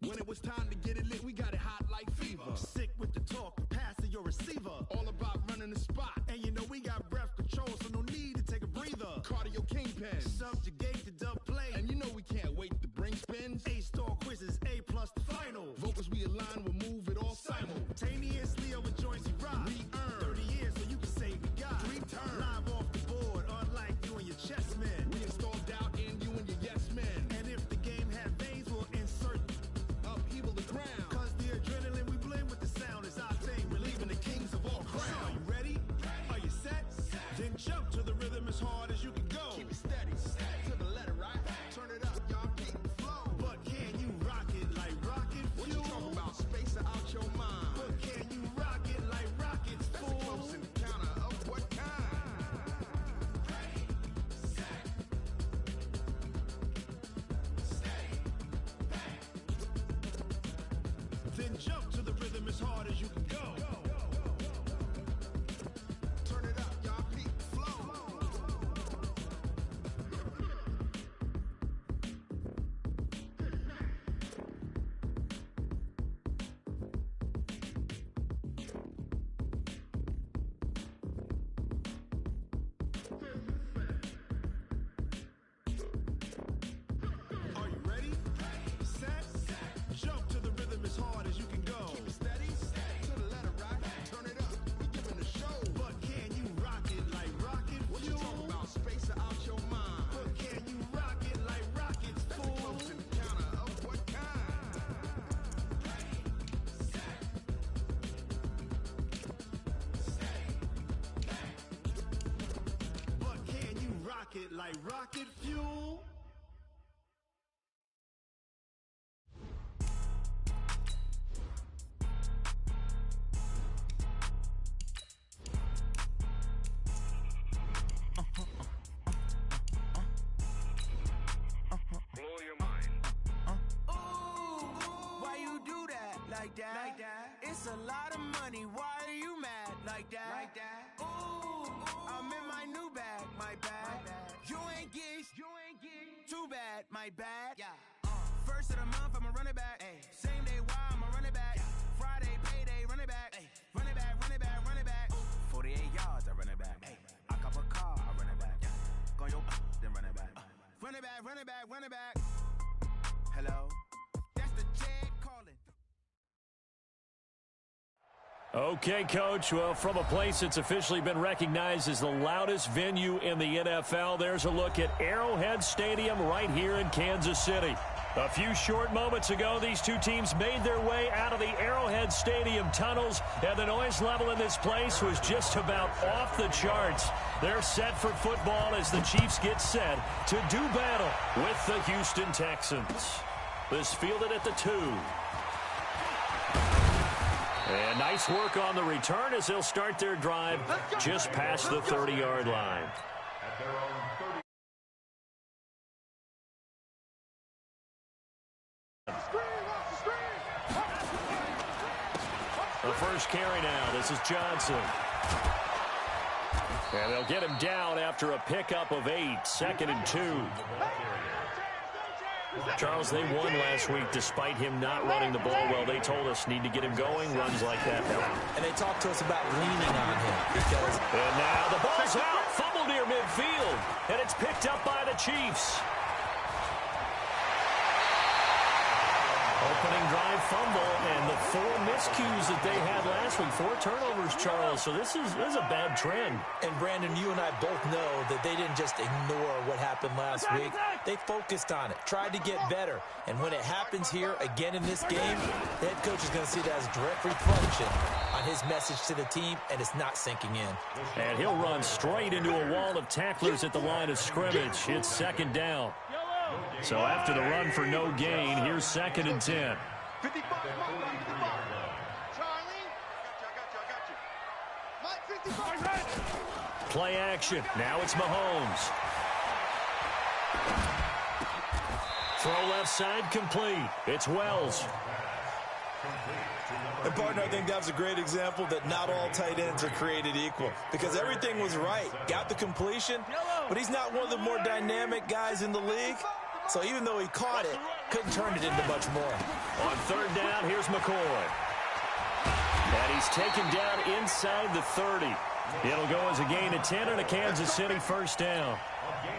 When it was time to get it lit, we got it hot like fever. Sick with the talk, passing your receiver. All about running the spot. And you know we got breath control, so no need to take a breather. Cardio kingpin. Subjugate the dub play. And you know we can't wait to bring spins. A-star quizzes, A+ the final. Vocals we align, we'll move it all simultaneously over joints we rock. We earn 30 years so you can say we got 3 turns. Live off the board, unlike you and your chess men. We install doubt in you and your yes men. And if the game had veins, we'll insert upheaval the ground. Cause the adrenaline we blend with the sound is our thing. Relieving the kings of all crowns. So are you ready? Are you set? Then jump to the rhythm as hard as you can go. Keep it steady, to the letter, right? Turn it up, y'all, keep the flow. But can you rock it like rocket fuel? What you talking about? Space out your mind. But can you rock it like rockets, That's fool? a close encounter of what kind? Ready, set, steady, bang. Then jump to the rhythm as hard as you can go. Turn it up, y'all, keep the flow. Are you ready? Set, jump to the rhythm as hard as you can go. Keep it steady, to the letter, right? Turn it up, we giving the show. But can you rock it like rocket What you fuel? talking about? Space out your mind. But can you rock it like rockets, That's a fool? close encounter of what kind? Ready, set, steady, bang. But can you rock it like rocket fuel? Blow your mind. Why you do that like that? Like that? It's a lot of money. Why are you mad like that? Like that? Ooh, I'm in my new bag, my bad. You ain't geese, too bad, my bad. Yeah. First of the month, I'ma run it back. Ay. Same day, why I'ma run it back. Friday, payday, run it back. Ay. Run it back, run it back, run it back. 48 yards, I run it back. Ay. I cop a car, I run it back. Go your then run it back. Run it back, run it back, run it back. Hello? That's the Jag calling. Okay, Coach. Well, from a place that's officially been recognized as the loudest venue in the NFL, there's a look at Arrowhead Stadium right here in Kansas City. A few short moments ago, these two teams made their way out of the Arrowhead Stadium tunnels, and the noise level in this place was just about off the charts. They're set for football as the Chiefs get set to do battle with the Houston Texans. This fielded at the 2. And nice work on the return as they'll start their drive just past the 30-yard line. The first carry now. This is Johnson. And they'll get him down after a pickup of 8, 2nd and 2. Charles, they won last week despite him not running the ball well. They told us need to get him going, runs like that. And they talked to us about leaning on him because... And now the ball's out, fumble near midfield, and it's picked up by the Chiefs. Opening drive fumble, and the 4 miscues that they had last week, 4 turnovers, Charles. So this is a bad trend. And, Brandon, you and I both know that they didn't just ignore what happened last week. They focused on it, tried to get better. And when it happens here again in this game, the head coach is going to see that as direct reflection on his message to the team, and it's not sinking in. And he'll run straight into a wall of tacklers at the line of scrimmage. It's 2nd down. So after the run for no gain, here's 2nd and 10. 55, Charlie. I got you. Play action. Now it's Mahomes. Throw left side complete. It's Wells. And, partner, I think that was a great example that not all tight ends are created equal because everything was right. Got the completion, but he's not one of the more dynamic guys in the league. So even though he caught it, couldn't turn it into much more. On third down, here's McCoy. And he's taken down inside the 30. It'll go as a gain of 10 and a Kansas City first down.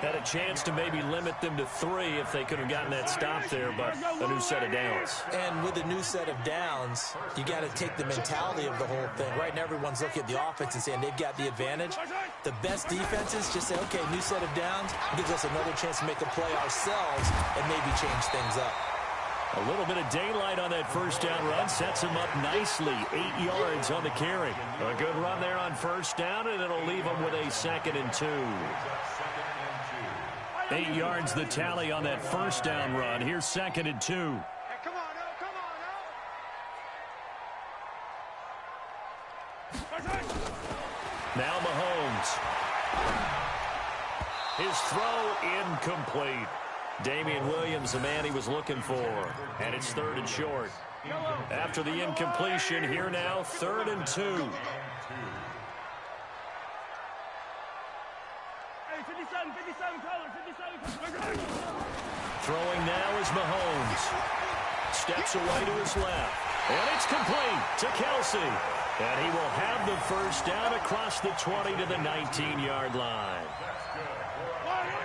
Had a chance to maybe limit them to 3 if they could have gotten that stop there, but a new set of downs. And with a new set of downs, you got to take the mentality of the whole thing. Right now, everyone's looking at the offense and saying they've got the advantage. The best defenses just say, okay, new set of downs gives us another chance to make a play ourselves and maybe change things up. A little bit of daylight on that first down run sets him up nicely. 8 yards on the carry. A good run there on first down, and it'll leave him with a 2nd and 2. 8 yards the tally on that first down run. Here's 2nd and 2. Hey, come on, now, come on, now. Now Mahomes. His throw incomplete. Damian Williams, the man he was looking for. And it's 3rd and short. After the incompletion, here now, 3rd and 2. Hey, 57, color, 57. Throwing now is Mahomes. Steps away to his left. And it's complete to Kelsey. And he will have the first down across the 20 to the 19-yard line.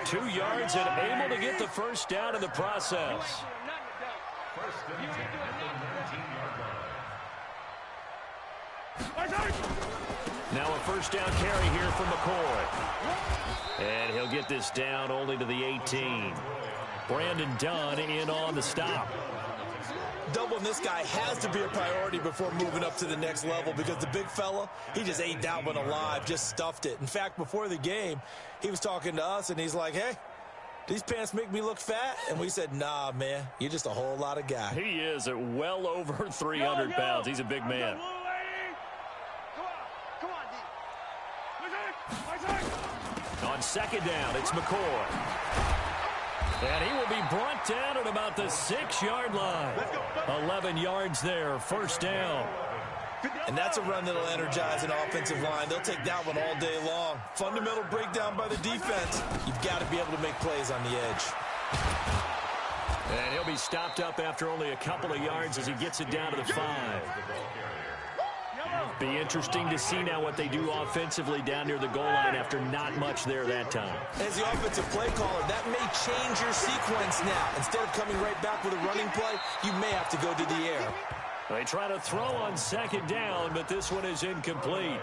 2 yards and able to get the first down in the process. Now a first down carry here for McCoy. And he'll get this down only to the 18. Brandon Dunn in on the stop. Doubling this guy has to be a priority before moving up to the next level because the big fella, he just ate that one alive, just stuffed it. In fact, before the game, he was talking to us, and he's like, hey, these pants make me look fat? And we said, nah, man, you're just a whole lot of guy. He is at well over 300 pounds. He's a big man. On second down, it's McCoy. And he will be brought down at about the 6-yard line. 11 yards there, first down. And that's a run that'll energize an offensive line. They'll take that one all day long. Fundamental breakdown by the defense. You've got to be able to make plays on the edge. And he'll be stopped up after only a couple of yards as he gets it down to the 5. Be interesting to see now what they do offensively down near the goal line after not much there that time. As the offensive play caller, that may change your sequence now. Instead of coming right back with a running play, you may have to go to the air. They try to throw on second down, but this one is incomplete.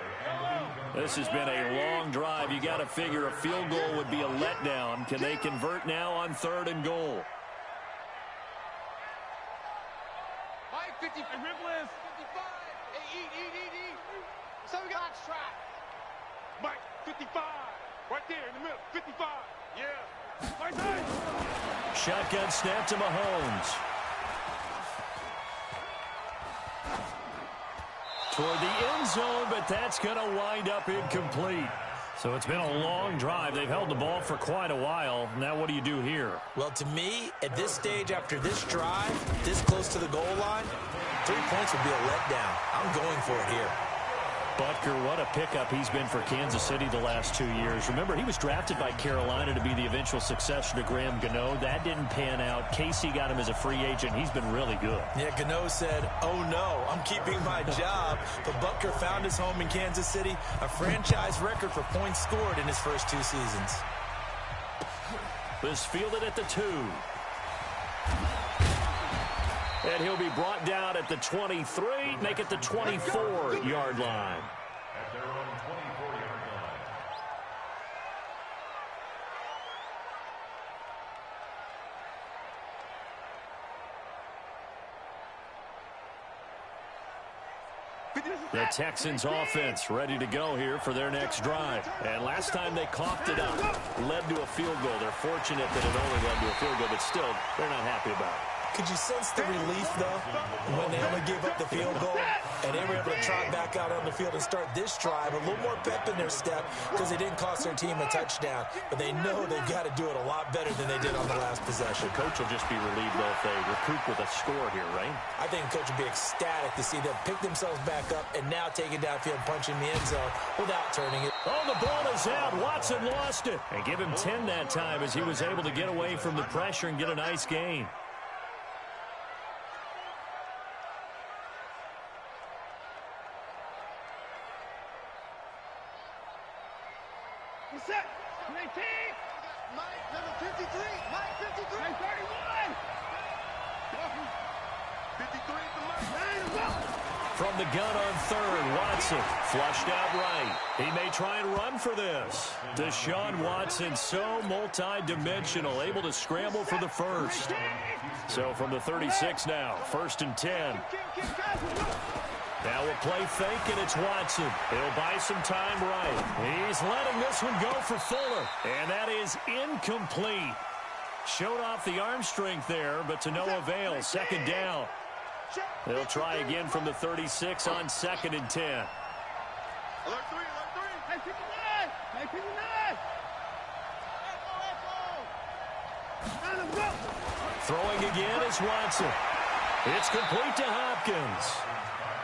This has been a long drive. You got to figure a field goal would be a letdown. Can they convert now on 3rd and goal? Mike, 50, Rippless, 55. Hey, eat. So we got strap. Mike, 55. Right there in the middle, 55. Yeah. Right there. Shotgun snap to Mahomes. Toward the end zone, but that's going to wind up incomplete. So it's been a long drive. They've held the ball for quite a while. Now what do you do here? Well, to me, at this stage, after this drive, this close to the goal line, 3 points would be a letdown. I'm going for it here. Butker, what a pickup he's been for Kansas City the last 2 years. Remember, he was drafted by Carolina to be the eventual successor to Graham Gano. That didn't pan out. Casey got him as a free agent. He's been really good. Yeah, Gano said, oh no, I'm keeping my job. But Butker found his home in Kansas City, a franchise record for points scored in his first 2 seasons. This fielded at the 2. And he'll be brought down at the 23, make it the 24-yard line. At their own 24-yard line. The Texans offense ready to go here for their next drive. And last time they coughed it up, led to a field goal. They're fortunate that it only led to a field goal, but still, they're not happy about it. Could you sense the relief, though, when they only gave up the field goal and they were able to trot back out on the field and start this drive, a little more pep in their step because they didn't cost their team a touchdown, but they know they've got to do it a lot better than they did on the last possession. The coach will just be relieved, though, if they recoup with a score here, right? I think the coach would be ecstatic to see them pick themselves back up and now take it downfield, punch in the end zone without turning it. Oh, the ball is out. Watson lost it. And give him 10 that time as he was able to get away from the pressure and get a nice gain. Set. 19. Mike, number 53. Mike, 53. Mike, 31. 53 to Mike. From the gun on third, Watson flushed out right. He may try and run for this. Deshaun Watson, so multi-dimensional, able to scramble for the first. So from the 36 now, 1st and 10. Now we'll play fake, and it's Watson. He'll buy some time right. He's letting this one go for Fuller, and that is incomplete. Showed off the arm strength there, but to no avail. 2nd down. They'll try again from the 36 on 2nd and 10. Alert 3, alert 3. Hey, 59. Throwing again is Watson. It's complete to Hopkins.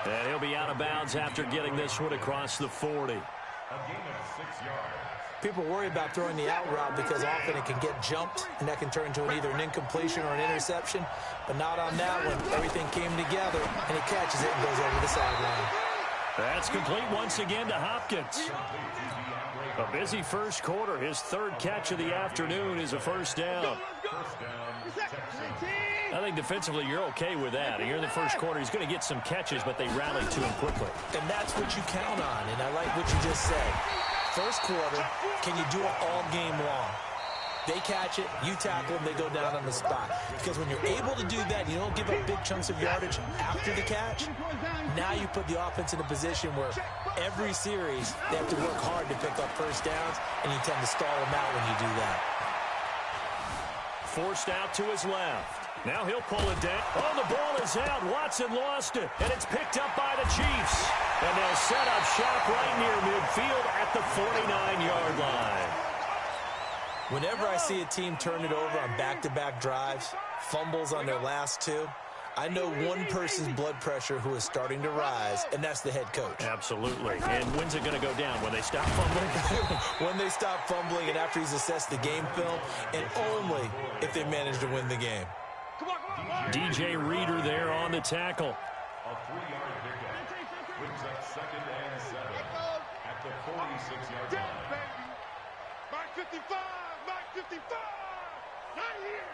And he'll be out of bounds after getting this one across the 40. A gain of 6 yards. People worry about throwing the out route because often it can get jumped, and that can turn into either an incompletion or an interception. But not on that one. Everything came together, and he catches it and goes over the sideline. That's complete once again to Hopkins. A busy first quarter. His 3rd catch of the afternoon is a 1st down. I think defensively you're okay with that. Here in the first quarter, he's going to get some catches, but they rally to him quickly. And that's what you count on, and I like what you just said. First quarter, can you do it all game long? They catch it, you tackle them, they go down on the spot. Because when you're able to do that, you don't give up big chunks of yardage after the catch. Now you put the offense in a position where every series they have to work hard to pick up 1st downs, and you tend to stall them out when you do that. Forced out to his left. Now he'll pull it down. Oh, the ball is out. Watson lost it, and it's picked up by the Chiefs. And they'll set up shop right near midfield at the 49-yard line. Whenever I see a team turn it over on back-to-back drives, fumbles on their last 2, I know one person's blood pressure who is starting to rise, and that's the head coach. Absolutely. And when's it going to go down? When they stop fumbling? When they stop fumbling and after he's assessed the game film, and only if they manage to win the game. DJ Reader there on the tackle. A 3-yard pickup. Brings up 2nd and 7 at the 46-yard line. Mike 55. Mike 55. Not here.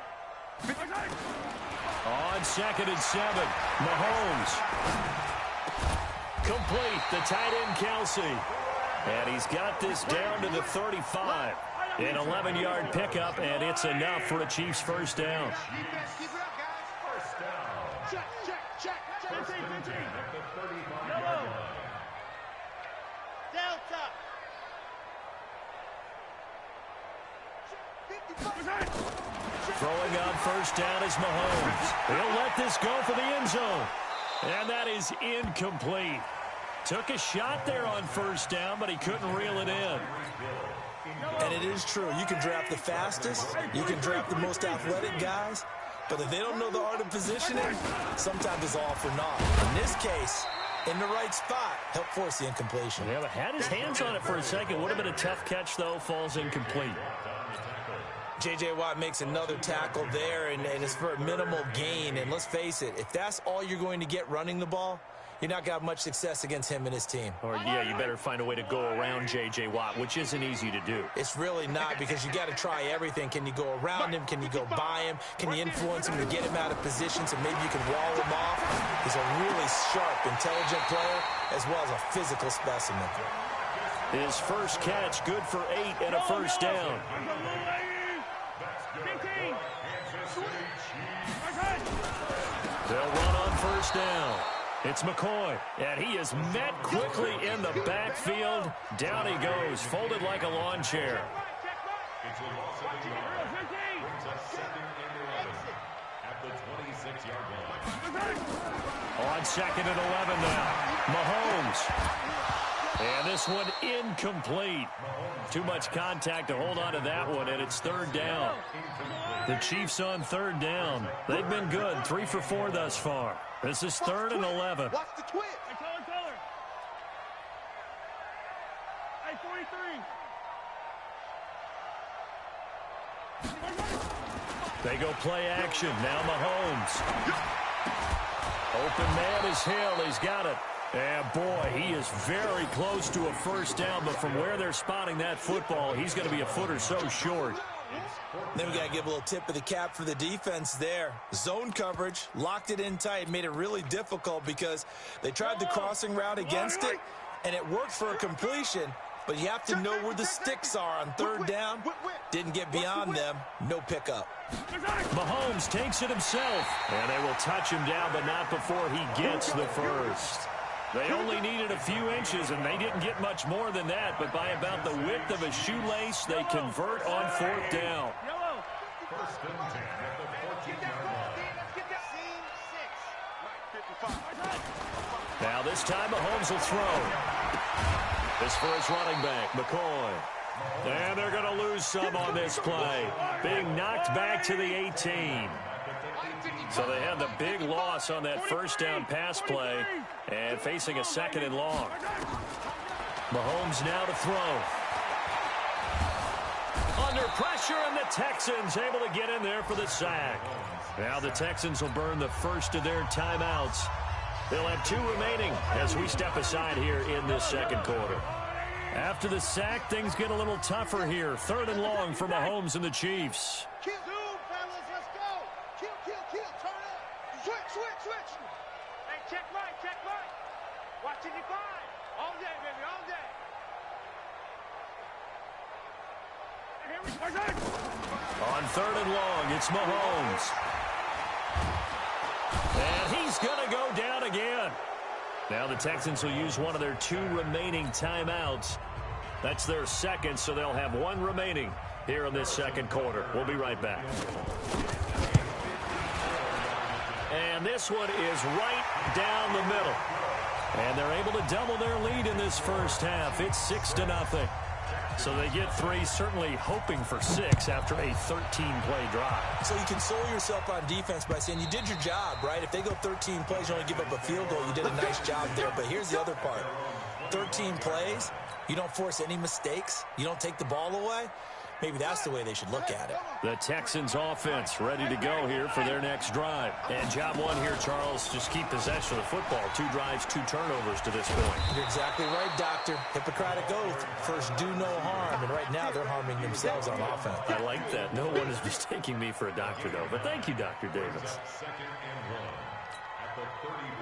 On 2nd and 7, Mahomes. Complete, the tight end Kelsey. And he's got this down to the 35. An 11-yard pickup, and it's enough for a Chiefs 1st down. Keep it up, guys. 1st down. Check. 1st and 10 at the 35-yard line. Delta. Throwing on 1st down is Mahomes. He'll let this go for the end zone. And that is incomplete. Took a shot there on 1st down, but he couldn't reel it in. And it is true. You can draft the fastest. You can draft the most athletic guys. But if they don't know the art of positioning, sometimes it's all for naught. In this case, in the right spot, help force the incompletion. Yeah, but had his hands on it for a second. Would have been a tough catch, though. Falls incomplete. J.J. Watt makes another tackle there, and it's for a minimal gain. And let's face it, if that's all you're going to get running the ball, you're not going to have much success against him and his team. Or, yeah, you better find a way to go around J.J. Watt, which isn't easy to do. It's really not, because you got to try everything. Can you go around him? Can you go by him? Can you influence him to get him out of position so maybe you can wall him off? He's a really sharp, intelligent player, as well as a physical specimen. His first catch, good for 8 and a 1st down. They'll run on 1st down. It's McCoy, and he is met quickly in the backfield. Down he goes, folded like a lawn chair. It's a loss of a yard. Brings up 2nd and 11 at the 26-yard line. On 2nd and 11 now, Mahomes. And this one incomplete. Too much contact to hold on to that one, and it's 3rd down. The Chiefs on 3rd down. They've been good, 3 for 4 thus far. This is 3rd and 11. Watch the twitch. Hey, color. Hey, 43. They go play action. Now Mahomes. Open man is Hill. He's got it. And, boy, he is very close to a first down, but from where they're spotting that football, he's going to be a foot or so short. Then we got to give a little tip of the cap for the defense there. Zone coverage, locked it in tight, made it really difficult because they tried the crossing route against it, and it worked for a completion, but you have to know where the sticks are on third down. Didn't get beyond them. No pickup. Mahomes takes it himself, and they will touch him down, but not before he gets the first. They only needed a few inches, and they didn't get much more than that, but by about the width of a shoelace, they convert on fourth down. First and 10 at the 14-yard line. Now this time Mahomes will throw. This for his running back, McCoy. And they're going to lose some on this play. Being knocked back to the 18. So they had the big loss on that first down pass play and facing a second and long. Mahomes now to throw. Under pressure, and the Texans able to get in there for the sack. Now the Texans will burn the first of their timeouts. They'll have 2 remaining as we step aside here in this second quarter. After the sack, things get a little tougher here. 3rd and long for Mahomes and the Chiefs. Kill, fellas, let's go. Kill, turn up. Switch. Hey, check right. Watching you fine. All day, baby, all day. On 3rd and long, it's Mahomes. And he's going to go down again. Now the Texans will use one of their 2 remaining timeouts. That's their second, so they'll have 1 remaining here in this second quarter. We'll be right back. And this one is right down the middle. And they're able to double their lead in this first half. It's 6-0. So they get 3, certainly hoping for 6 after a 13-play drive. So you console yourself on defense by saying you did your job, right? If they go 13 plays, you only give up a field goal, you did a nice job there. But here's the other part. 13 plays, you don't force any mistakes, you don't take the ball away. Maybe that's the way they should look at it. The Texans offense ready to go here for their next drive. And job 1 here, Charles, just keep possession of the football. 2 drives, 2 turnovers to this point. You're exactly right, Doctor. Hippocratic oath. First, do no harm. And right now, they're harming themselves on offense. I like that. No one is mistaking me for a doctor, though. But thank you, Dr. Davis.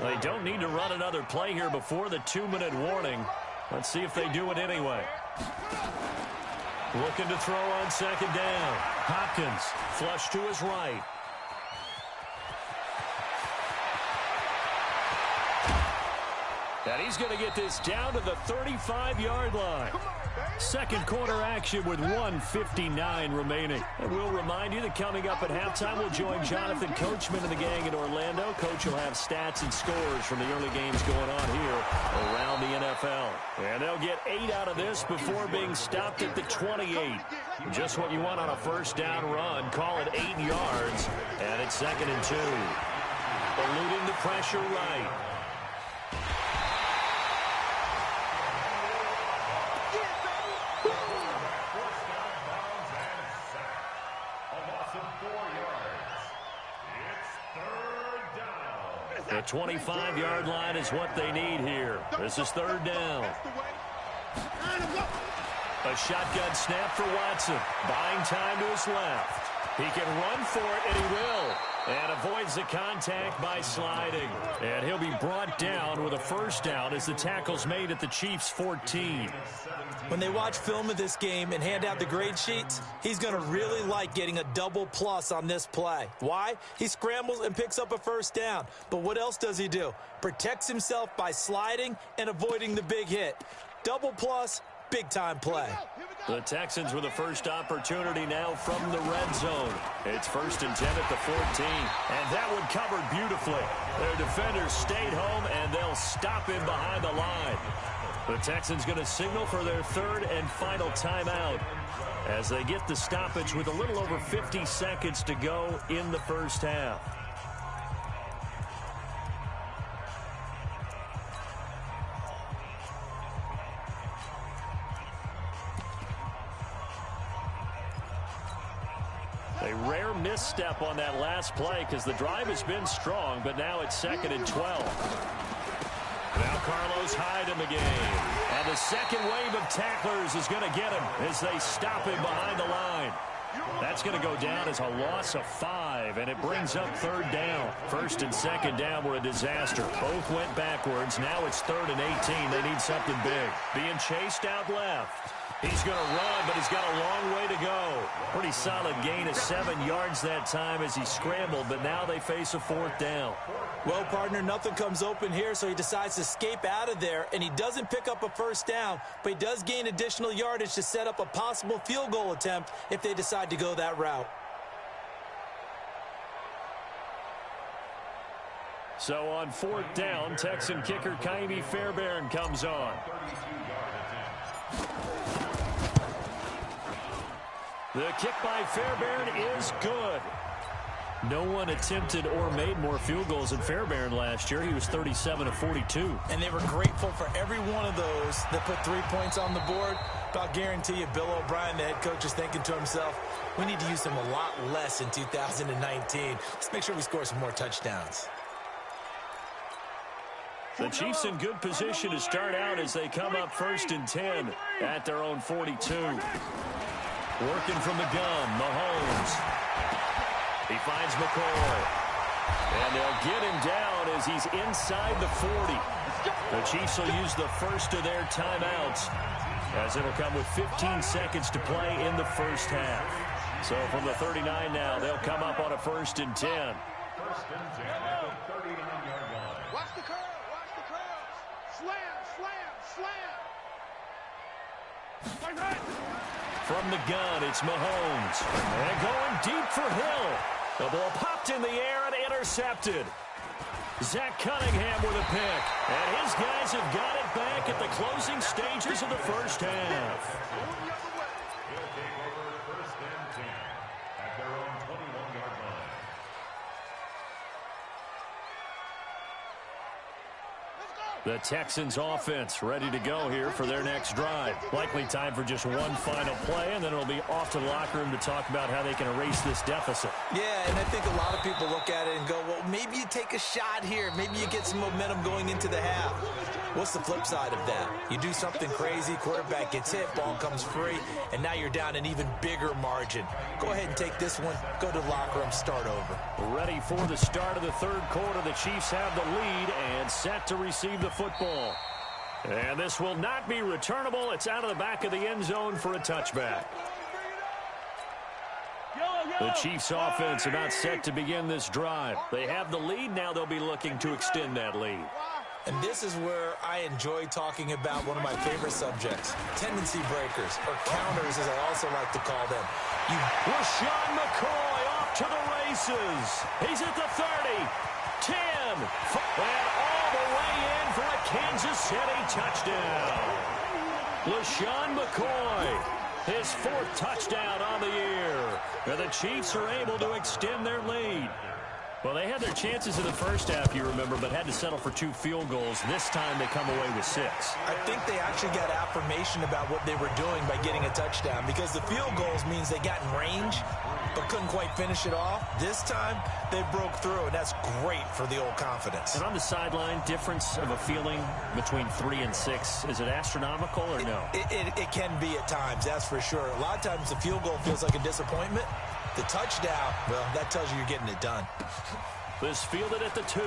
They don't need to run another play here before the 2-minute warning. Let's see if they do it anyway. Looking to throw on second down. Hopkins, flush to his right. And he's going to get this down to the 35-yard line. Second quarter action with 1:59 remaining. And we'll remind you that coming up at halftime, we'll join Jonathan Coachman and the gang in Orlando. Coach will have stats and scores from the early games going on here around the NFL. And they'll get 8 out of this before being stopped at the 28. Just what you want on a first down run. Call it 8 yards. And it's 2nd and 2. Eluding the pressure right. The 25-yard line is what they need here. This is 3rd down. A shotgun snap for Watson. Buying time to his left. He can run for it, and he will. And avoids the contact by sliding. And he'll be brought down with a first down as the tackle's made at the Chiefs' 14. When they watch film of this game and hand out the grade sheets, he's going to really like getting a double plus on this play. Why? He scrambles and picks up a first down. But what else does he do? Protects himself by sliding and avoiding the big hit. Double plus, big-time play. The Texans with the first opportunity now from the red zone. It's 1st and 10 at the 14. And that one covered beautifully. Their defenders stayed home, and they'll stop him behind the line. The Texans going to signal for their 3rd and final timeout as they get the stoppage with a little over 50 seconds to go in the first half. They A rare misstep on that last play because the drive has been strong, but now it's 2nd and 12. Now Carlos Hyde in the game. And the second wave of tacklers is going to get him as they stop him behind the line. That's going to go down as a loss of 5, and it brings up 3rd down. 1st and 2nd down were a disaster. Both went backwards. Now it's 3rd and 18. They need something big. Being chased out left. He's going to run, but he's got a long way to go. Pretty solid gain of 7 yards that time as he scrambled, but now they face a 4th down. Well, partner, nothing comes open here, so he decides to escape out of there, and he doesn't pick up a 1st down, but he does gain additional yardage to set up a possible field goal attempt if they decide to go that route. So on 4th down, Texan kicker Kaimi Fairbairn comes on. The kick by Fairbairn is good. No one attempted or made more field goals than Fairbairn last year. He was 37 of 42. And they were grateful for every one of those that put 3 points on the board. But I'll guarantee you, Bill O'Brien, the head coach, is thinking to himself, we need to use him a lot less in 2019. Let's make sure we score some more touchdowns. The Chiefs in good position to start out as they come up 1st and 10 at their own 42. Working from the gun, Mahomes. He finds McCoy. And they'll get him down as he's inside the 40. The Chiefs will use the first of their timeouts as it'll come with 15 seconds to play in the first half. So from the 39 now, they'll come up on a 1st and 10. 1st and 10 at the 39-yard line. Watch the curve. Watch the curve. Slam, slam, slam. From the gun, it's Mahomes. And going deep for Hill. The ball popped in the air and intercepted. Zach Cunningham with a pick. And his guys have got it back at the closing stages of the first half. He'll take over 1st and 10 at their own 21-yard line. The Texans offense ready to go here for their next drive. Likely time for just one final play, and then it'll be off to the locker room to talk about how they can erase this deficit. Yeah, and I think a lot of people look at it and go, well, maybe you take a shot here. Maybe you get some momentum going into the half. What's the flip side of that? You do something crazy, quarterback gets hit, ball comes free, and now you're down an even bigger margin. Go ahead and take this one, go to the locker room, start over. Ready for the start of the 3rd quarter. The Chiefs have the lead and set to receive the football. And this will not be returnable. It's out of the back of the end zone for a touchback. The Chiefs offense about set to begin this drive. They have the lead. Now they'll be looking to extend that lead. And this is where I enjoy talking about one of my favorite subjects, tendency breakers, or counters as I also like to call them. LaShawn McCoy off to the races. He's at the 30, 10, and all the way in for a Kansas City touchdown. LaShawn McCoy, his 4th touchdown on the year. And the Chiefs are able to extend their lead. Well, they had their chances in the first half, you remember, but had to settle for 2 field goals. This time they come away with 6. I think they actually got affirmation about what they were doing by getting a touchdown, because the field goals means they got in range but couldn't quite finish it off. This time they broke through, and that's great for the old confidence. And on the sideline, difference of a feeling between 3 and 6, is it astronomical or no? It can be at times, that's for sure. A lot of times the field goal feels like a disappointment. The touchdown, well, that tells you you're getting it done. This fielded at the 2.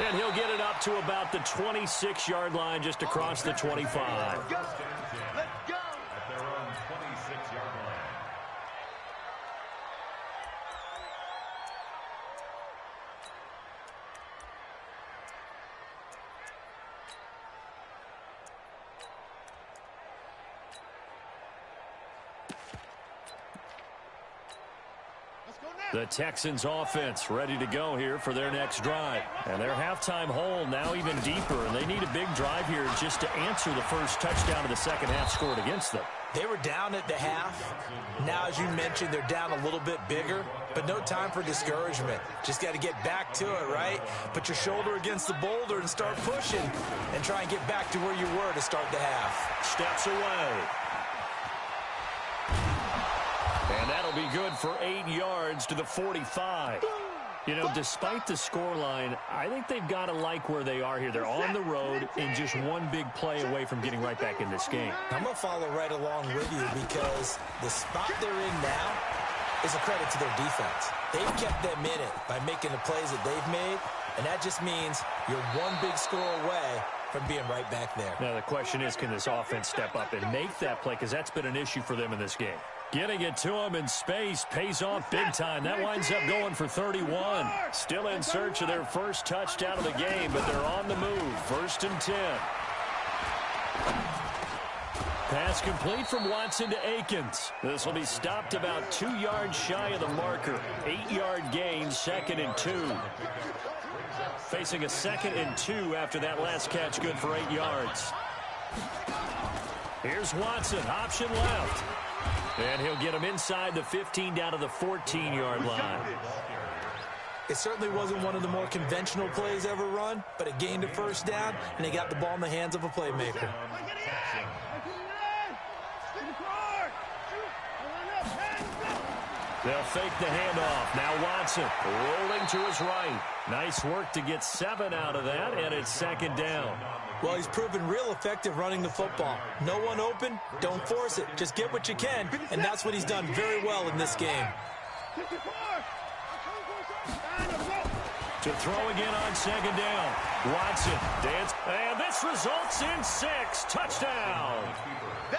And he'll get it up to about the 26-yard line, just across the 25. Let's go. At their own 26-yard line. The Texans offense ready to go here for their next drive. And their halftime hole now even deeper, and they need a big drive here just to answer the first touchdown of the second half scored against them. They were down at the half. Now, as you mentioned, they're down a little bit bigger, but no time for discouragement. Just got to get back to it, right? Put your shoulder against the boulder and start pushing and try and get back to where you were to start the half. Steps away. That'll be good for 8 yards to the 45. You know, despite the scoreline, I think they've got to like where they are here. They're on the road and just one big play away from getting right back in this game. I'm going to follow right along with you because the spot they're in now is a credit to their defense. They've kept them in it by making the plays that they've made, and that just means you're one big score away from being right back there. Now, the question is, can this offense step up and make that play? Because that's been an issue for them in this game. Getting it to him in space pays off big time. That winds up going for 31. Still in search of their first touchdown of the game, but they're on the move. 1st and 10. Pass complete from Watson to Akins. This will be stopped about 2 yards shy of the marker. 8-yard gain, 2nd and 2. Facing a 2nd and 2 after that last catch, good for 8 yards. Here's Watson, option left. And he'll get him inside the 15 down to the 14-yard line. It certainly wasn't one of the more conventional plays ever run, but it gained a first down, and they got the ball in the hands of a playmaker. They'll fake the handoff. Now Watson rolling to his right. Nice work to get 7 out of that, and it's 2nd down. Well, he's proven real effective running the football. No one open, don't force it. Just get what you can, and that's what he's done very well in this game. To throw again on 2nd down. Watson dance, and this results in 6. Touchdown.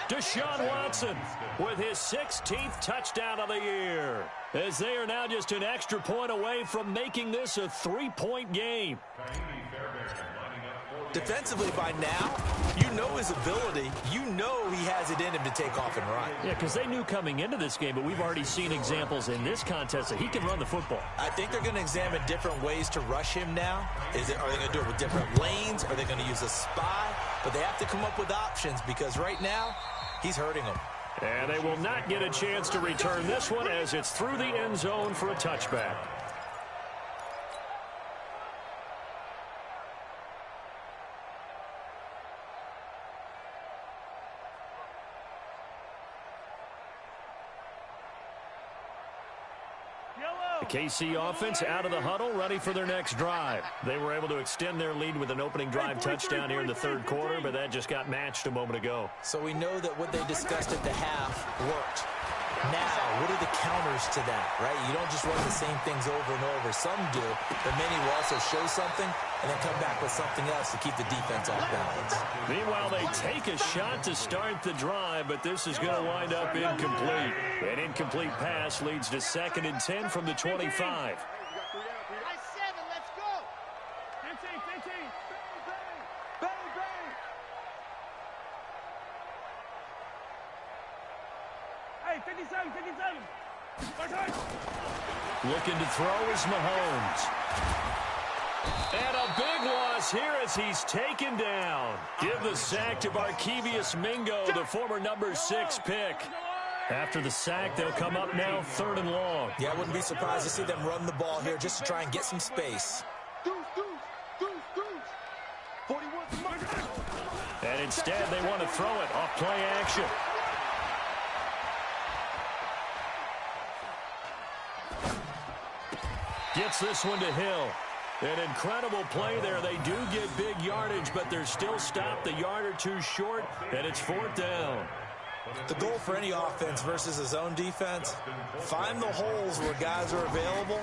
Deshaun Watson with his 16th touchdown of the year, as they are now just an extra point away from making this a 3-point game. Defensively by now, you know his ability. You know he has it in him to take off and run. Yeah, because they knew coming into this game, but we've already seen examples in this contest that he can run the football. I think they're going to examine different ways to rush him now. Are they going to do it with different lanes? Are they going to use a spy? But they have to come up with options because right now, he's hurting them. And they will not get a chance to return this one as it's through the end zone for a touchback. The KC offense out of the huddle, ready for their next drive. They were able to extend their lead with an opening drive touchdown here in the 3rd quarter, but that just got matched a moment ago. So we know that what they discussed at the half worked. Now, what are the counters to that, right? You don't just run the same things over and over. Some do, but many will also show something and then come back with something else to keep the defense off balance. Meanwhile, they take a shot to start the drive, but this is going to wind up incomplete. An incomplete pass leads to 2nd and 10 from the 25. Looking to throw is Mahomes. And a big loss here as he's taken down. Give the sack to Barkevious Mingo, the former number 6 pick. After the sack, they'll come up now 3rd and long. Yeah, I wouldn't be surprised to see them run the ball here just to try and get some space. And instead, they want to throw it off play action. Gets this one to Hill. An incredible play there. They do get big yardage, but they're still stopped a yard or two short, and it's 4th down. The goal for any offense versus a zone defense, find the holes where guys are available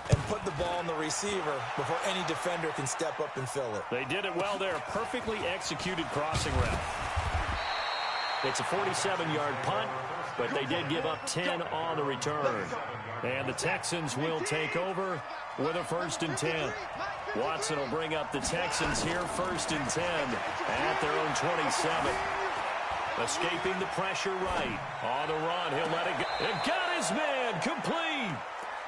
and put the ball on the receiver before any defender can step up and fill it. They did it well there. Perfectly executed crossing route. It's a 47-yard punt, but they did give up 10 on the return. And the Texans will take over with a 1st and 10. Watson will bring up the Texans here, 1st and 10 at their own 27. Escaping the pressure right. On the run, he'll let it go. And got his man, complete.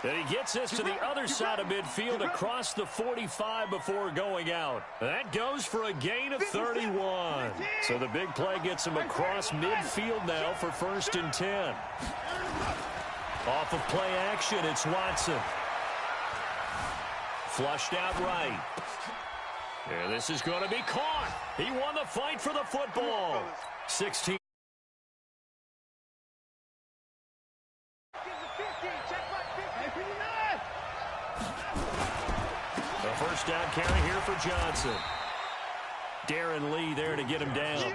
And he gets this to the other side of midfield across the 45 before going out. That goes for a gain of 31. So the big play gets him across midfield now for 1st and 10. Off of play action, it's Watson. Flushed out right. And this is going to be caught. He won the fight for the football. 16. first down carry here for Johnson. Darren Lee there to get him down.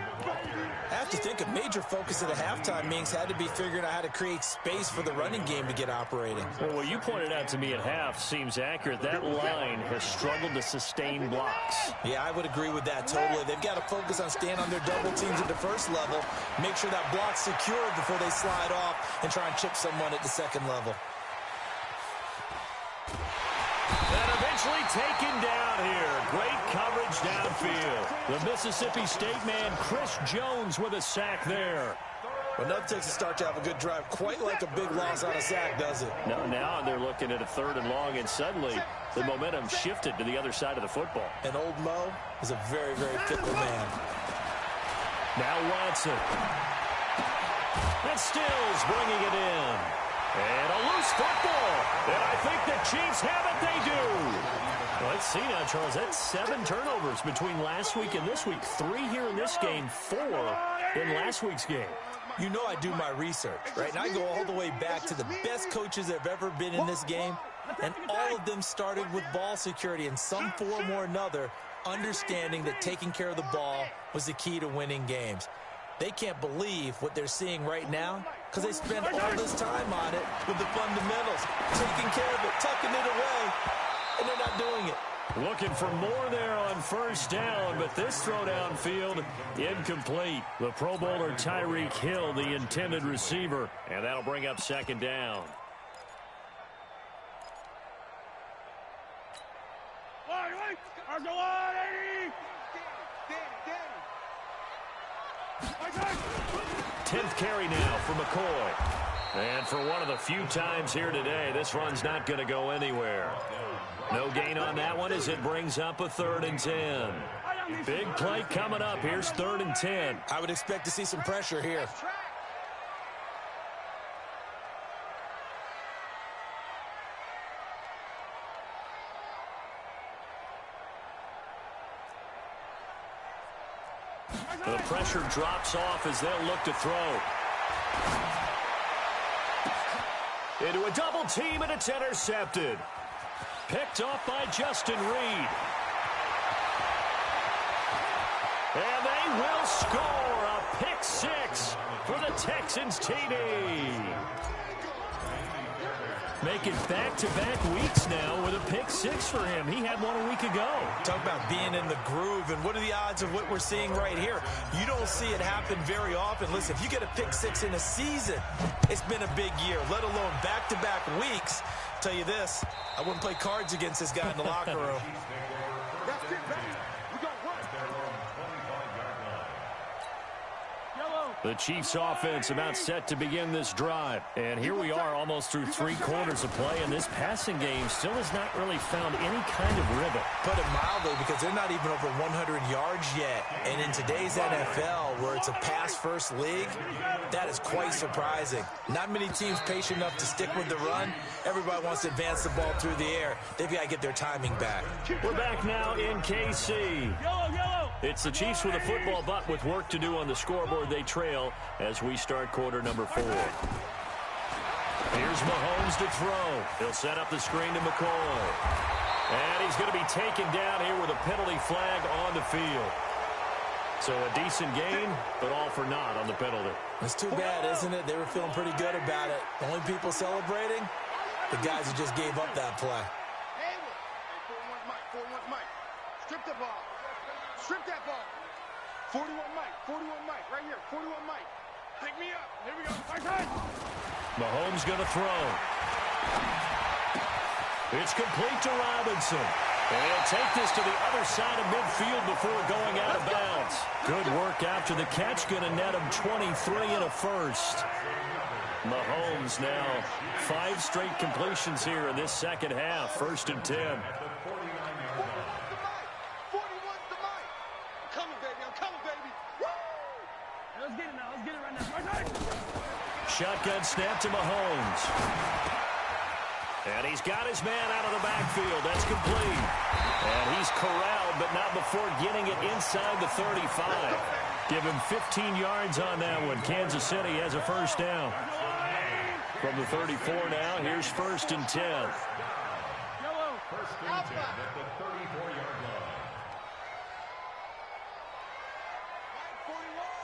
I have to think a major focus at a halftime means had to be figuring out how to create space for the running game to get operating. Well, what you pointed out to me at half seems accurate. That line has struggled to sustain blocks. Yeah, I would agree with that totally. They've got to focus on staying on their double teams at the first level, make sure that block's secured before they slide off and try and chip someone at the second level. And eventually taken down here. Great coverage downfield. The Mississippi State man, Chris Jones, with a sack there. Well, nothing takes a start to have a good drive quite like a big loss on a sack, does it? No, now they're looking at a 3rd and long, and suddenly the momentum shifted to the other side of the football. And old Mo is a very, very fickle man. Now Watson. And Stills bringing it in. And a loose football. And I think the Chiefs have it. They do. Well, let's see now, Charles. That's 7 turnovers between last week and this week. 3 here in this game, 4 in last week's game. You know I do my research, right? And I go all the way back to the best coaches that have ever been in this game. And all of them started with ball security in some form or another, understanding that taking care of the ball was the key to winning games. They can't believe what they're seeing right now because they spend all this time on it with the fundamentals, taking care of it, tucking it away, and they're not doing it. Looking for more there on first down, but this throw downfield incomplete. The Pro Bowler Tyreek Hill, the intended receiver, and that'll bring up 2nd down. Tenth carry now for McCoy. And for one of the few times here today, this run's not going to go anywhere. No gain on that one as it brings up a 3rd and 10. Big play coming up. Here's 3rd and 10. I would expect to see some pressure here. The pressure drops off as they'll look to throw. Into a double team, and it's intercepted. Picked off by Justin Reed. And they will score a pick 6 for the Texans TD. Making back-to-back weeks now with a pick 6 for him. He had one a week ago. Talk about being in the groove, and what are the odds of what we're seeing right here? You don't see it happen very often. Listen, if you get a pick 6 in a season, it's been a big year, let alone back-to-back weeks. I'll tell you this, I wouldn't play cards against this guy in the locker room. The Chiefs offense about set to begin this drive. And here we are almost through 3 quarters of play, and this passing game still has not really found any kind of rhythm. Put it mildly, because they're not even over 100 yards yet. And in today's NFL, where it's a pass-first league, that is quite surprising. Not many teams patient enough to stick with the run. Everybody wants to advance the ball through the air. They've got to get their timing back. We're back now in KC. It's the Chiefs with a football, but with work to do on the scoreboard, they trail as we start quarter number 4. Here's Mahomes to throw. He'll set up the screen to McCoy. And he's going to be taken down here with a penalty flag on the field. So a decent gain, but all for naught on the penalty. It's too bad, isn't it? They were feeling pretty good about it. The only people celebrating, the guys who just gave up that play. 4-1 Mike. Strip the ball. Strip that ball. 41 Mike, right here. 41 Mike. Pick me up. Here we go. Mahomes going to throw. It's complete to Robinson. And he'll take this to the other side of midfield before going out of bounds. Good work after the catch. Going to net him 23 and a first. Mahomes now 5 straight completions here in this second half. 1st and 10. Shotgun snap to Mahomes. And he's got his man out of the backfield. That's complete. And he's corralled, but not before getting it inside the 35. Give him 15 yards on that one. Kansas City has a first down. From the 34 now, here's 1st and 10. Washington at the 34-yard line.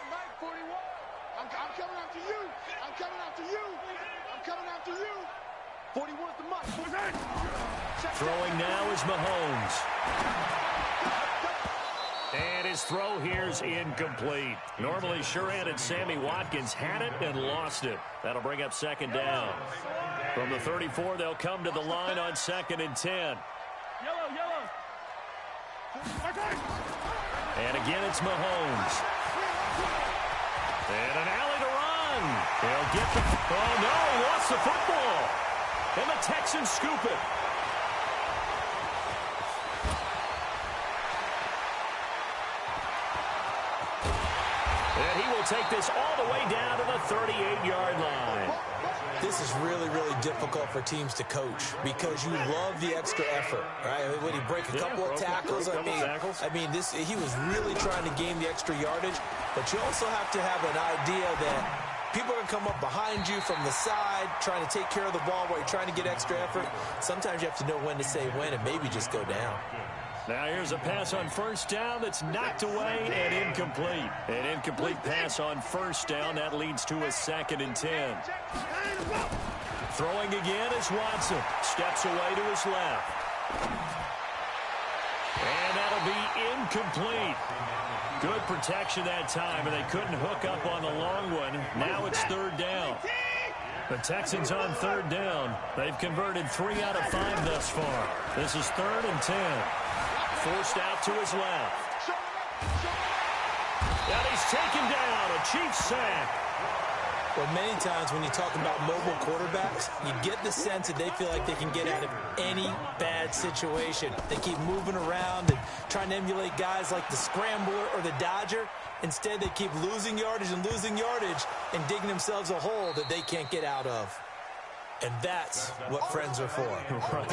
Mike 41. I'm coming after you. I'm coming after you. I'm coming after you. 41's the Mike. Throwing now is Mahomes. And his throw here's incomplete. Normally sure-handed Sammy Watkins had it and lost it. That'll bring up second down. From the 34, they'll come to the line on 2nd and 10. Yellow. And again, it's Mahomes. And an alley to run. He'll get the... Oh, no, he lost the football. And the Texans scoop it. And he will take this all the way down to the 38-yard line. This is really, really difficult for teams to coach because you love the extra effort, right? When he break a couple of tackles, I mean, he was really trying to gain the extra yardage, but you also have to have an idea that people are going to come up behind you from the side, trying to take care of the ball while you're trying to get extra effort. Sometimes you have to know when to say when and maybe just go down. Now here's a pass on first down that's knocked away and incomplete. An incomplete pass on first down. That leads to a 2nd and 10. Throwing again is Watson. Steps away to his left. And that'll be incomplete. Good protection that time, and they couldn't hook up on the long one. Now it's 3rd down. The Texans on 3rd down. They've converted 3 out of 5 thus far. This is 3rd and 10. Forced out to his left. And he's taken down. A Chiefs sack. Well, many times when you talk about mobile quarterbacks, you get the sense that they feel like they can get out of any bad situation. They keep moving around and trying to emulate guys like the Scrambler or the Dodger. Instead, they keep losing yardage and digging themselves a hole that they can't get out of. And that's what friends are for. Right.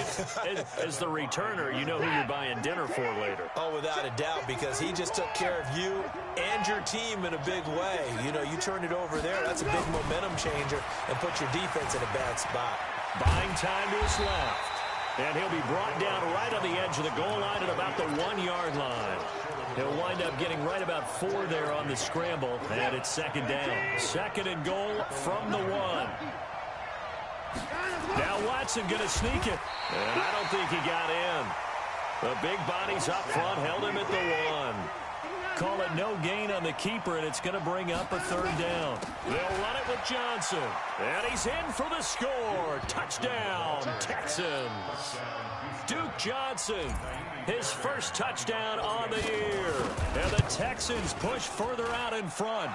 As the returner, you know who you're buying dinner for later. Oh, without a doubt, because he just took care of you and your team in a big way. You know, you turned it over there. That's a big momentum changer and put your defense in a bad spot. Buying time to his left. And he'll be brought down right on the edge of the goal line at about the 1-yard line. He'll wind up getting right about 4 there on the scramble, and it's 2nd down. 2nd and goal from the 1. Now Watson going to sneak it, and I don't think he got in. The big bodies up front held him at the 1. Call it no gain on the keeper, and it's going to bring up a 3rd down. They'll run it with Johnson, and he's in for the score. Touchdown, Texans. Duke Johnson, his first touchdown on the year. And the Texans push further out in front.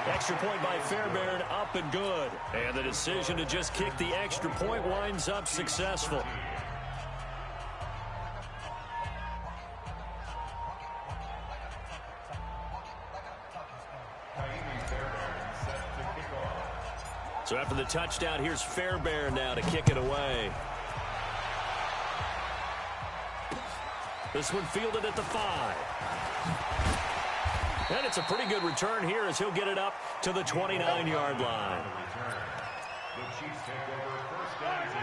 Extra point by Fairbairn, up and good. And the decision to just kick the extra point winds up successful. So after the touchdown, here's Fairbairn now to kick it away. This one fielded at the 5. And it's a pretty good return here as he'll get it up to the 29-yard line.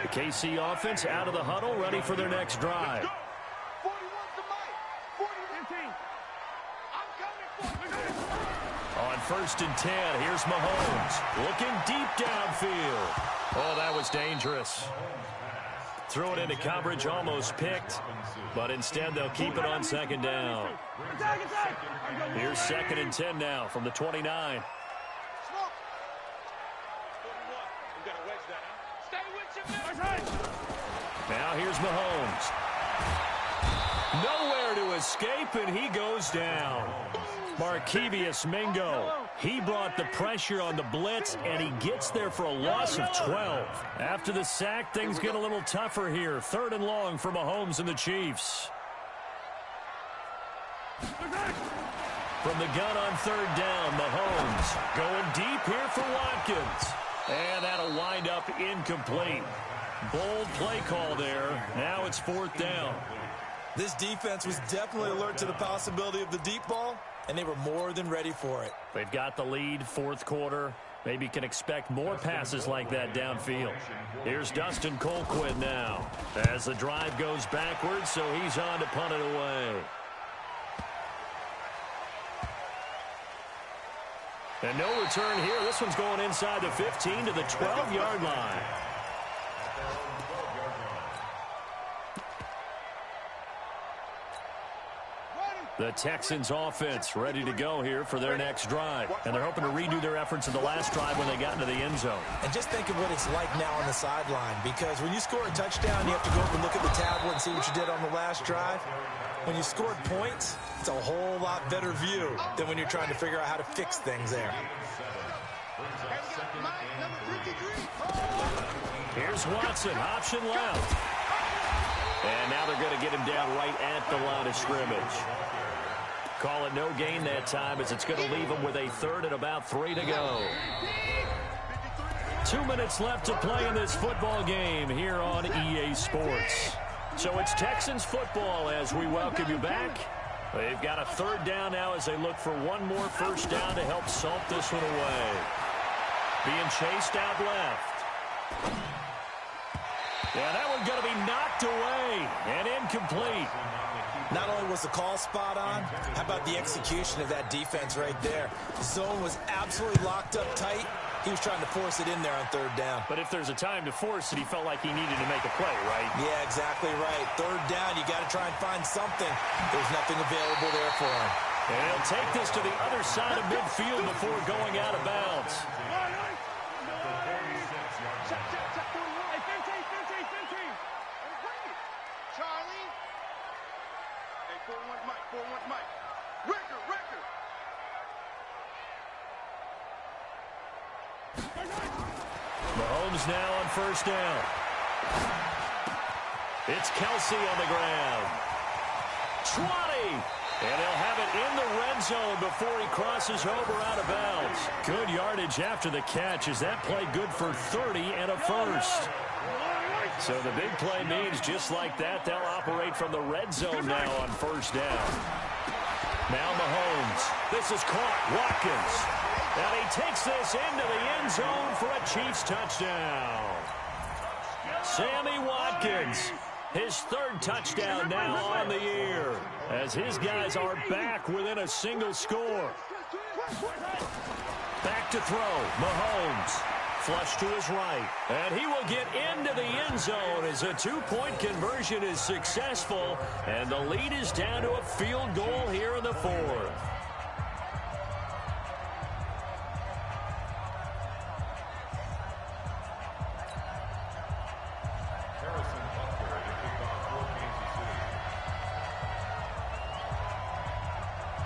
The KC offense out of the huddle, ready for their next drive. On 1st and 10, here's Mahomes. Looking deep downfield. Oh, that was dangerous. Threw it into coverage, almost picked, but instead they'll keep it on 2nd down. Here's 2nd and 10 now from the 29. Now here's Mahomes. Nowhere to escape, and he goes down. Markevius Mingo. He brought the pressure on the blitz, and he gets there for a loss of 12. After the sack, things get a little tougher here. 3rd and long for Mahomes and the Chiefs. From the gun on 3rd down, Mahomes going deep here for Watkins. And that'll wind up incomplete. Bold play call there. Now it's 4th down. This defense was definitely alert to the possibility of the deep ball, and they were more than ready for it. They've got the lead, 4th quarter. Maybe can expect more passes like that downfield. Here's Dustin Colquitt now as the drive goes backwards, so he's on to punt it away. And no return here. This one's going inside the 15 to the 12-yard line. The Texans offense ready to go here for their next drive. And they're hoping to redo their efforts in the last drive when they got into the end zone. And just think of what it's like now on the sideline, because when you score a touchdown, you have to go up and look at the tablet and see what you did on the last drive. When you scored points, it's a whole lot better view than when you're trying to figure out how to fix things there. Here's Watson, option left. And now they're going to get him down right at the line of scrimmage. Call it no gain that time, as it's going to leave them with a third and about 3 to go. 2 minutes left to play in this football game here on EA Sports. So it's Texans football as we welcome you back. They've got a third down now as they look for one more first down to help salt this one away. Being chased out left. Yeah, that one's going to be knocked away and incomplete. Not only was the call spot on, how about the execution of that defense right there? The zone was absolutely locked up tight. He was trying to force it in there on third down. But if there's a time to force it, he felt like he needed to make a play, right? Yeah, exactly right. Third down, you got to try and find something. There's nothing available there for him. And he'll take this to the other side of midfield before going out of bounds. Mahomes now on first down. It's Kelsey on the ground. 20. And he'll have it in the red zone before he crosses over out of bounds. Good yardage after the catch as that play good for 30 and a first. So the big play means just like that, they'll operate from the red zone now on first down. Now Mahomes. This is caught. Watkins. And he takes this into the end zone for a Chiefs touchdown. Sammy Watkins, his third touchdown now on the year, as his guys are back within a single score. Back to throw. Mahomes. Flush to his right. And he will get into the end zone as a two-point conversion is successful. And the lead is down to a field goal here in the fourth.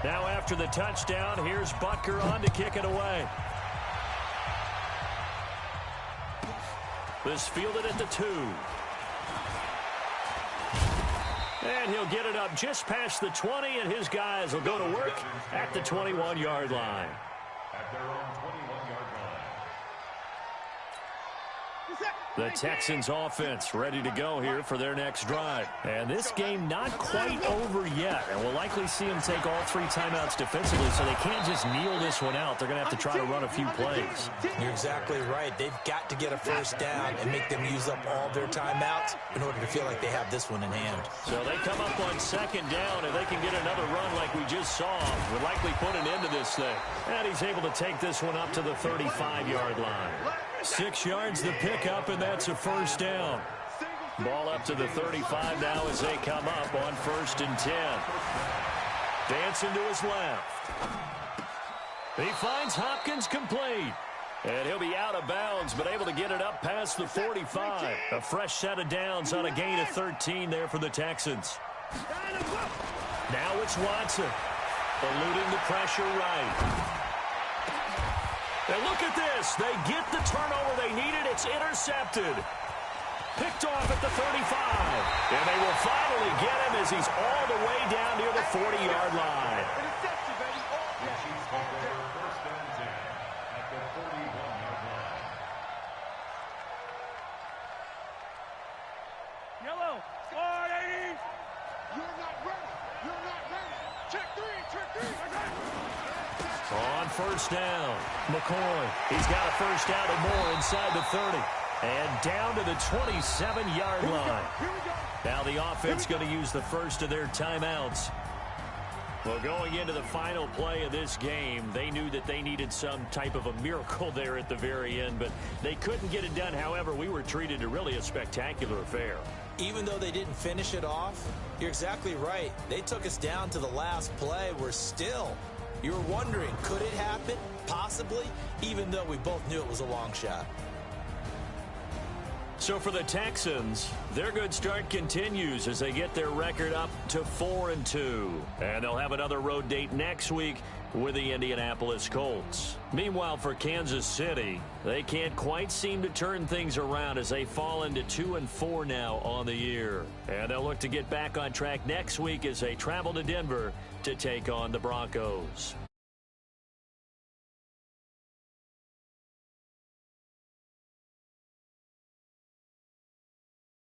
Now after the touchdown, here's Butker on to kick it away. This fielded at the 2. And he'll get it up just past the 20, and his guys will go to work at the 21-yard line. At their own 21-yard line. The Texans offense ready to go here for their next drive. And this game not quite over yet. And we'll likely see them take all 3 timeouts defensively, so they can't just kneel this one out. They're going to have to try to run a few plays. You're exactly right. They've got to get a first down and make them use up all their timeouts in order to feel like they have this one in hand. So they come up on second down. If they can get another run like we just saw, would likely put an end to this thing. And he's able to take this one up to the 35-yard line. 6 yards the pickup, and that's a first down. Ball up to the 35 now as they come up on 1st and 10. Dancing to his left. He finds Hopkins complete. And he'll be out of bounds, but able to get it up past the 45. A fresh set of downs on a gain of 13 there for the Texans. Now it's Watson. Eluding the pressure right. And look at this. They get the turnover they needed. It's intercepted. Picked off at the 35. And they will finally get him as he's all the way down near the 40-yard line. Yellow. 480. You're not ready. You're not ready. Check 3. Check 3. On first down. McCoy, he's got a first down and more inside the 30. And down to the 27-yard line. Now the offense going to use the first of their timeouts. Well, going into the final play of this game, they knew that they needed some type of a miracle there at the very end, but they couldn't get it done. However, we were treated to really a spectacular affair. Even though they didn't finish it off, you're exactly right. They took us down to the last play. We're still, you were wondering, could it happen? Possibly, even though we both knew it was a long shot. So for the Texans, their good start continues as they get their record up to 4-2. And they'll have another road date next week with the Indianapolis Colts. Meanwhile, for Kansas City, they can't quite seem to turn things around as they fall into 2-4 now on the year. And they'll look to get back on track next week as they travel to Denver to take on the Broncos.